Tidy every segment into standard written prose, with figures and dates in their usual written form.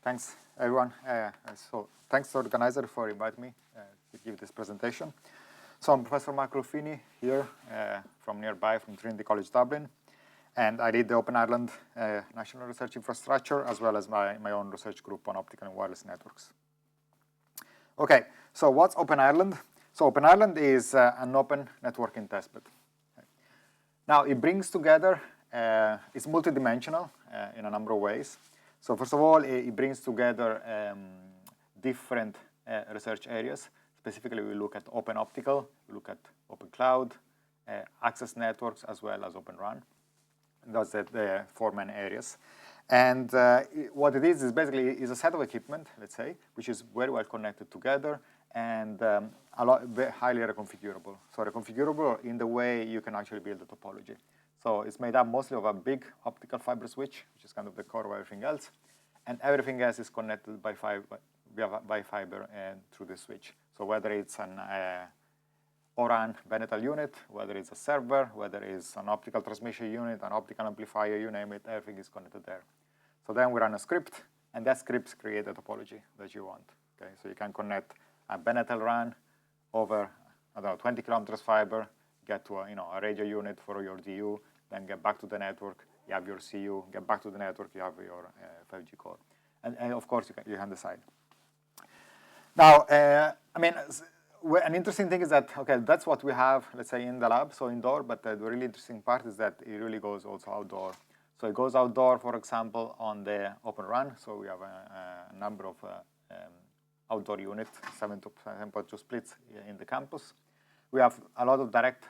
thanks everyone. So thanks to the organizer for inviting me to give this presentation. So I'm Professor Mark Ruffini here from nearby, from Trinity College Dublin. And I lead the Open Ireland National Research Infrastructure, as well as my own research group on optical and wireless networks. Okay, so what's Open Ireland? So Open Ireland is an open networking testbed. Now, it brings together, it's multidimensional in a number of ways. So first of all, it brings together different research areas. Specifically, we look at open optical, we look at open cloud, access networks, as well as open RAN. Those are the four main areas. And what it is basically a set of equipment, let's say, which is very well connected together and very highly reconfigurable. So reconfigurable in the way you can actually build a topology. So it's made up mostly of a big optical fiber switch, which is kind of the core of everything else. And everything else is connected by fiber and through the switch. So whether it's an ORAN Benetal unit, whether it's a server, whether it's an optical transmission unit, an optical amplifier, you name it, everything is connected there. So then we run a script, and that script creates a topology that you want. Okay, so you can connect a Benetal RAN over, I don't know, 20 kilometers fiber, get to a radio unit for your DU, then get back to the network, you have your CU, get back to the network, you have your 5G core. And of course, you can decide. Now, I mean, an interesting thing is that, okay, that's what we have, let's say, in the lab, so indoor, but the really interesting part is that it really goes also outdoor. So it goes outdoor, for example, on the Open RAN. So we have a number of outdoor units, 7.2 splits in the campus. We have a lot of dark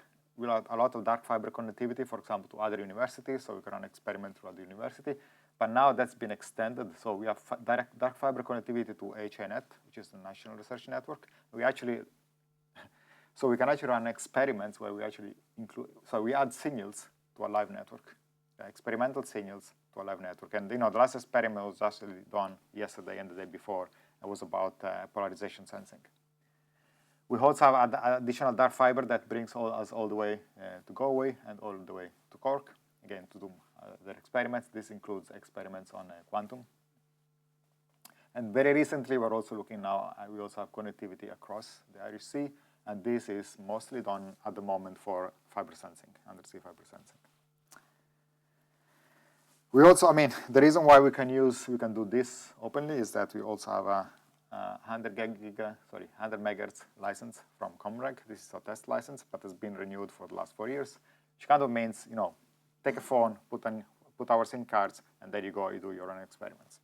fiber connectivity, for example, to other universities, so we can run experiments throughout the university. But now that's been extended, so we have dark fiber connectivity to HINet, which is the National Research Network. So we can actually run experiments where we actually we add signals to a live network, experimental signals to a live network. And the last experiment was actually done yesterday and the day before. It was about polarization sensing. We also have additional dark fiber that brings us all the way to Galway and all the way to Cork, again, to do their experiments. This includes experiments on quantum. And very recently, we're also looking now, we also have connectivity across the Irish Sea, and this is mostly done at the moment for fiber sensing, undersea fiber sensing. We also, I mean, the reason why we can do this openly is that we also have a 100 megahertz license from Comreg. This is a test license, but it's been renewed for the last 4 years, which kind of means, take a phone, put our SIM cards, and there you go, you do your own experiments.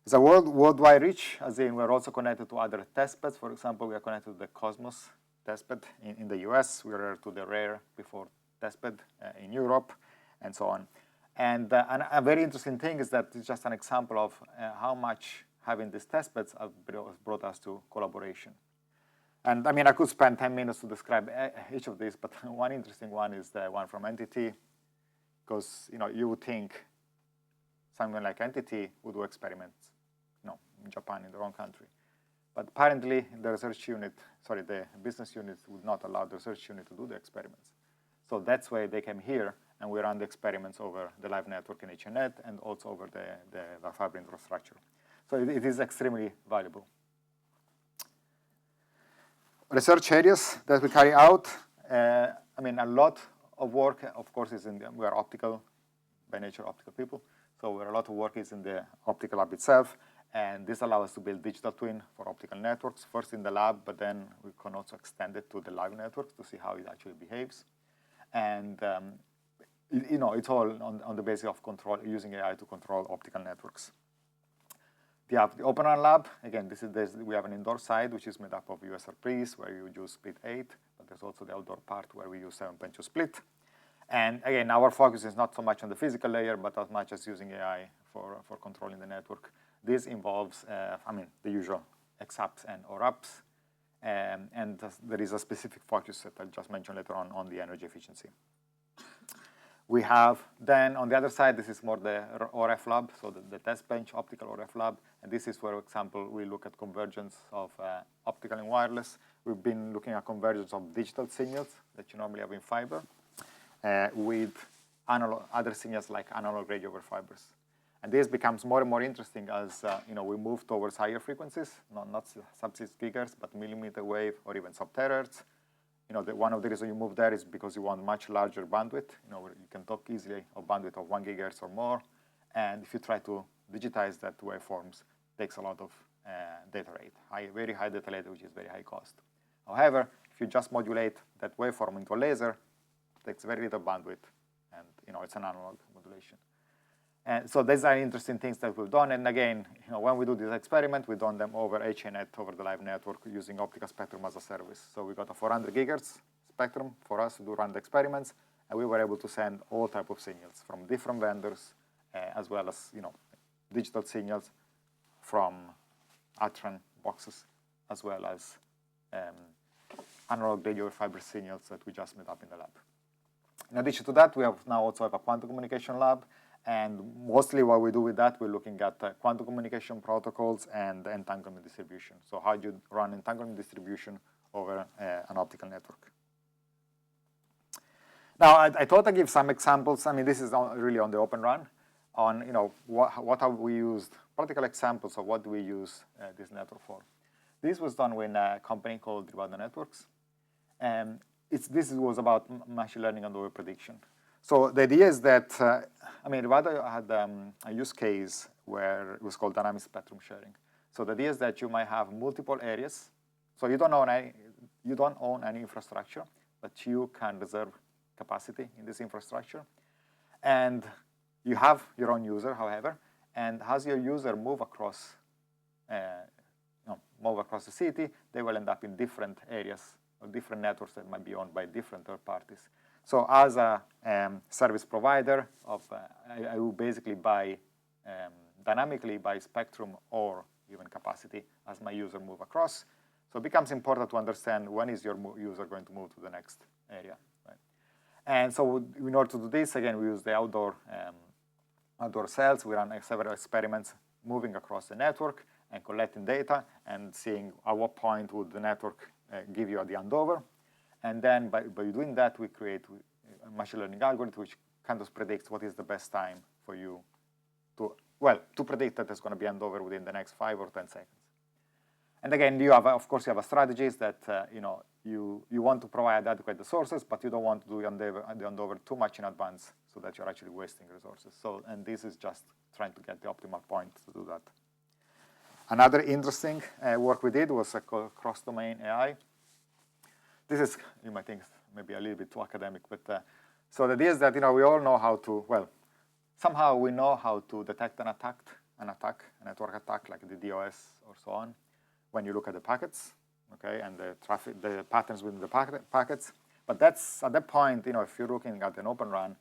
It's a worldwide reach, as in we're also connected to other testbeds. For example, we are connected to the Cosmos testbed in the US. We are to the Rare before testbed in Europe, and so on. And a very interesting thing is that it's just an example of how much having these testbeds have brought us to collaboration. And I mean, I could spend 10 minutes to describe each of these, but one interesting one is the one from NTT, because you would think something like NTT would do experiments, in Japan, in their own country. But apparently, the business unit would not allow the research unit to do the experiments. So that's why they came here, and we run the experiments over the live network in HNet and also over the fiber infrastructure. So it is extremely valuable. Research areas that we carry out, I mean, a lot of work, of course, we are optical, by nature, optical people. So a lot of work is in the optical lab itself. And this allows us to build digital twin for optical networks, first in the lab, but then we can also extend it to the live networks to see how it actually behaves. And it's all on the basis of using AI to control optical networks. We have the Open RAN lab. Again, we have an indoor side, which is made up of USRPs, where you use split 8, but there's also the outdoor part where we use 7.2 split. And again, our focus is not so much on the physical layer, but as much as using AI for controlling the network. This involves, the usual XAPs and ORAPs, and there is a specific focus that I'll just mention later on the energy efficiency. We have then, on the other side, this is more the RF lab, so the test bench optical RF lab, and this is where, for example, we look at convergence of optical and wireless. We've been looking at convergence of digital signals that you normally have in fiber with other signals like analog radio over fibers. And this becomes more and more interesting as we move towards higher frequencies, not sub-6 gigahertz, but millimeter wave or even sub-terahertz. One of the reasons you move there is because you want much larger bandwidth. You can talk easily of bandwidth of 1 gigahertz or more. And if you try to digitize that waveforms, it takes a lot of data rate, very high data rate, which is very high cost. However, if you just modulate that waveform into a laser, it takes very little bandwidth, and it's an analog modulation. And so these are interesting things that we've done. And again, when we do this experiment, we've done them over HANet, over the live network, using optical spectrum as a service. So we got a 400 gigahertz spectrum for us to run the experiments, and we were able to send all type of signals from different vendors, as well as digital signals from Atran boxes, as well as analog radio fiber signals that we just made up in the lab. In addition to that, we now also have a quantum communication lab. And mostly what we do with that, we're looking at quantum communication protocols and entanglement distribution. So how do you run entanglement distribution over an optical network? Now, I thought I'd give some examples. I mean, this is really on the Open Run, on what have we used, practical examples of what do we use this network for. This was done with a company called Rivada Networks. And this was about machine learning and over prediction. So the idea is that, Rivada had a use case where it was called dynamic spectrum sharing. So the idea is that you might have multiple areas. So you don't own any infrastructure, but you can reserve capacity in this infrastructure. And you have your own user, however, and as your user move across the city, they will end up in different areas or different networks that might be owned by different third parties. So as a service provider, I will basically dynamically buy spectrum or even capacity as my user move across. So it becomes important to understand when is your user going to move to the next area. Right? And so in order to do this, again, we use the outdoor cells. We run several experiments moving across the network and collecting data and seeing at what point would the network give you the handover. And then by doing that, we create a machine learning algorithm which kind of predicts what is the best time for you to predict that there's going to be handover within the next 5 or 10 seconds. And again, of course, you have a strategies that you want to provide adequate resources, but you don't want to do the handover too much in advance so that you're actually wasting resources. And this is just trying to get the optimal point to do that. Another interesting work we did was cross-domain AI. This is, you might think, maybe a little bit too academic, but so the idea is that we all know how to, somehow we know how to detect a network attack like the DOS or so on, when you look at the packets, okay, and the patterns within the packets. But that's at that point, if you're looking at an Open Run,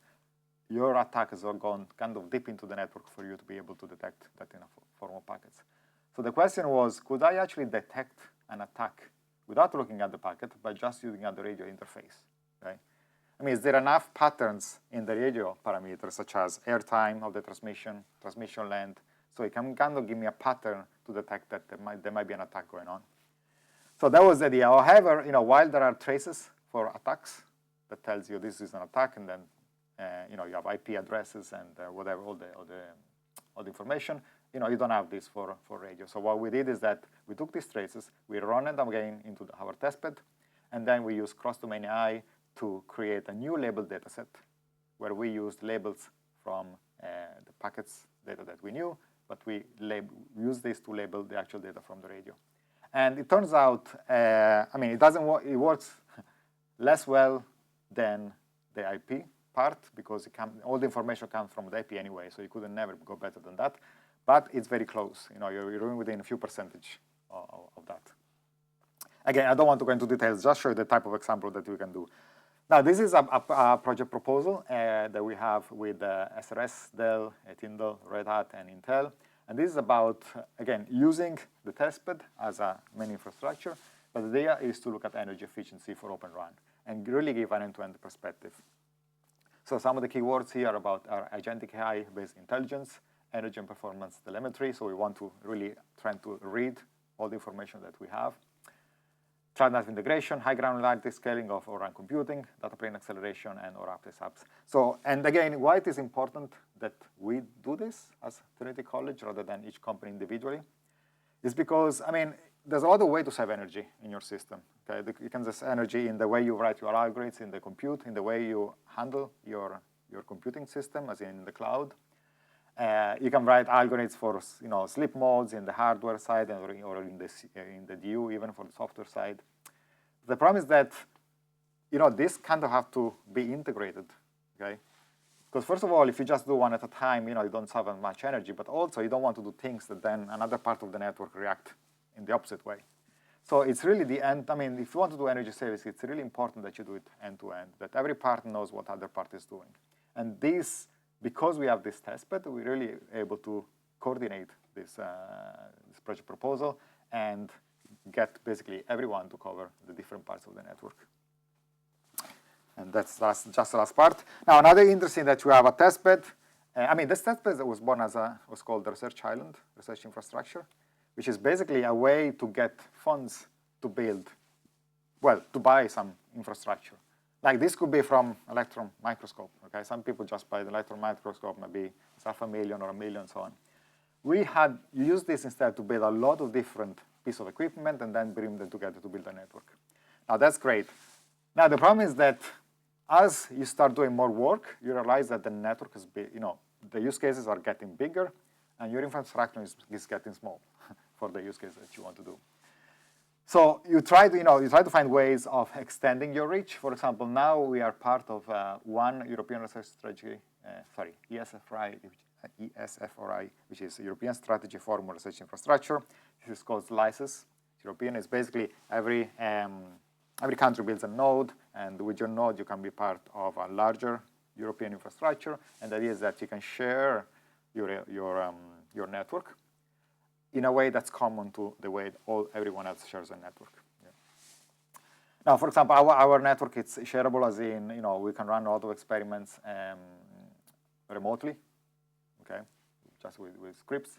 your attackers are gone kind of deep into the network for you to be able to detect that in a form of packets. So the question was, could I actually detect an attack without looking at the packet, but just using the radio interface, right? Is there enough patterns in the radio parameters, such as airtime of the transmission length, so it can kind of give me a pattern to detect that there might be an attack going on? So that was the idea. However, while there are traces for attacks that tells you this is an attack, and then you have IP addresses and whatever, all the information, you don't have this for radio. So what we did is that we took these traces, we run them again into our testbed, and then we use cross-domain AI to create a new label data set where we used labels from the packets data that we knew, but we use this to label the actual data from the radio. And it turns out, it works less well than the IP part because all the information comes from the IP anyway, so you could never go better than that. But it's very close. You're within a few percentage of that. Again, I don't want to go into details, just show you the type of example that we can do. Now, this is a project proposal that we have with SRS, Dell, Tyndall, Red Hat, and Intel. And this is about, again, using the testbed as a main infrastructure, but the idea is to look at energy efficiency for Open Run and really give an end-to-end perspective. So some of the keywords here are about our agentic AI-based intelligence, energy and performance telemetry. So we want to really try to read all the information that we have. cloud native integration, high granularity scaling of ORAN computing, data plane acceleration, and ORAPTE apps. So, and again, why it is important that we do this as Trinity College rather than each company individually is because, I mean, there's a lot of ways to save energy in your system. Okay? You can save energy in the way you write your algorithms, in the compute, in the way you handle your computing system, as in the cloud. You can write algorithms for sleep modes in the hardware side or in the DU, even for the software side. The problem is that this kind of have to be integrated, okay? Because first of all, if you just do one at a time, you don't save as much energy. But also, you don't want to do things that then another part of the network react in the opposite way. So it's really the end. I mean, if you want to do energy savings, it's really important that you do it end to end, that every part knows what other part is doing. And this, because we have this testbed, we're really able to coordinate this project proposal and get basically everyone to cover the different parts of the network. And that's just the last part. Now, another interesting that we have a testbed. I mean, this testbed was born was called the Research Island, Research Infrastructure, which is basically a way to get funds to build, well, to buy some infrastructure. Like this could be from electron microscope, okay? Some people just buy the electron microscope, maybe it's $500,000 or $1 million, so on. We used this instead to build a lot of different pieces of equipment and then bring them together to build a network. Now, that's great. Now, the problem is that as you start doing more work, you realize that the network is big, the use cases are getting bigger and your infrastructure is getting small for the use case that you want to do. So you try to find ways of extending your reach. For example, now we are part of one European research strategy, ESFRI, which is European Strategy for Research Infrastructure. This is called LICES. European is basically every country builds a node, and with your node you can be part of a larger European infrastructure. And the idea is that you can share your network in a way that's common to the way everyone else shares a network. Yeah. Now, for example, our network is shareable, as in we can run a lot of experiments remotely, okay, just with scripts.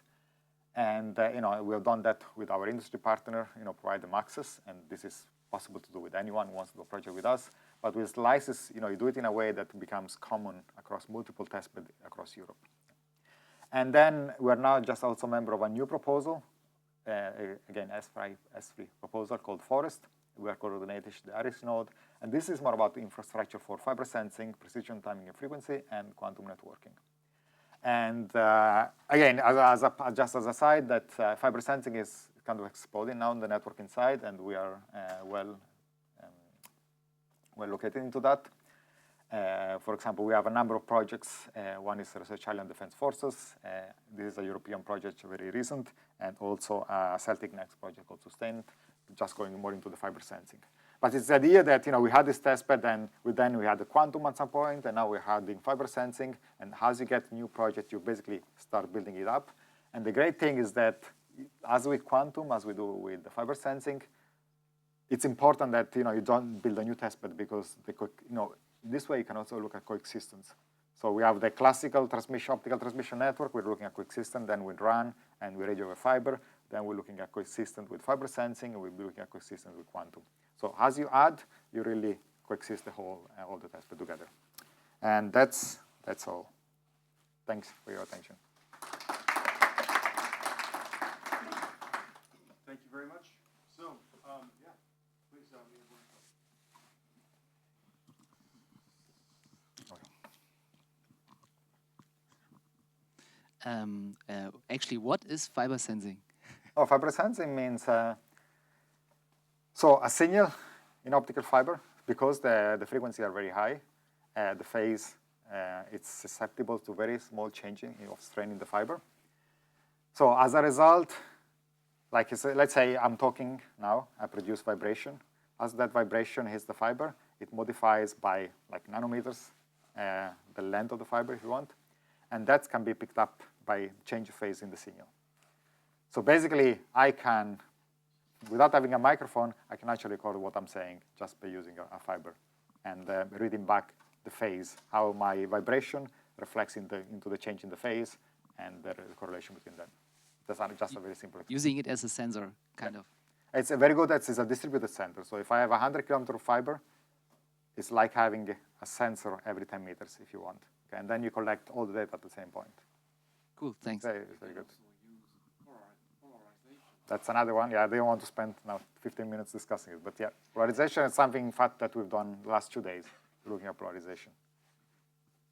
And we have done that with our industry partner, provide them access, and this is possible to do with anyone who wants to do a project with us. But with LICES, you do it in a way that becomes common across multiple testbeds across Europe. And then we're now just also a member of a new proposal, again, S3 proposal called Forest. We are coordinating the Aris node. And this is more about infrastructure for fiber sensing, precision timing and frequency, and quantum networking. And again, just as a side, that fiber sensing is kind of exploding now in the networking side, and we are well located into that. For example, we have a number of projects. One is Research Island Defense Forces. This is a European project, very recent, and also a Celtic Next project called Sustain, just going more into the fiber sensing. But it's the idea that we had this testbed, and then we had the quantum at some point, and now we're having fiber sensing. And as you get new project, you basically start building it up. And the great thing is that as with quantum, as we do with the fiber sensing, it's important that you don't build a new testbed, because this way you can also look at coexistence. So we have the classical optical transmission network. We're looking at coexistence. Then we RAN and we radio over fiber. Then we're looking at coexistence with fiber sensing, and we'll be looking at coexistence with quantum. So as you add, you really coexist all the testbed together. And that's all. Thanks for your attention. Thank you very much. So, yeah, please. Actually, what is fiber sensing? Oh, fiber sensing means so a signal in optical fiber, because the frequencies are very high, the phase it's susceptible to very small changing of strain in the fiber. So as a result, like let's say I'm talking now, I produce vibration. As that vibration hits the fiber, it modifies by like nanometers the length of the fiber, if you want, and that can be picked up by change of phase in the signal. So basically, I can, without having a microphone, I can actually record what I'm saying just by using a fiber and reading back the phase, how my vibration reflects into the change in the phase and the correlation between them. That's just a very simple example. Using it as a sensor, kind of. It's a very good, it's a distributed center. So if I have 100 kilometer of fiber, it's like having a sensor every 10 meters if you want. Okay, and then you collect all the data at the same point. Cool, thanks. Very, very good. That's another one. Yeah, I didn't want to spend now 15 minutes discussing it. But yeah, polarization is something, in fact, that we've done the last 2 days, looking at polarization.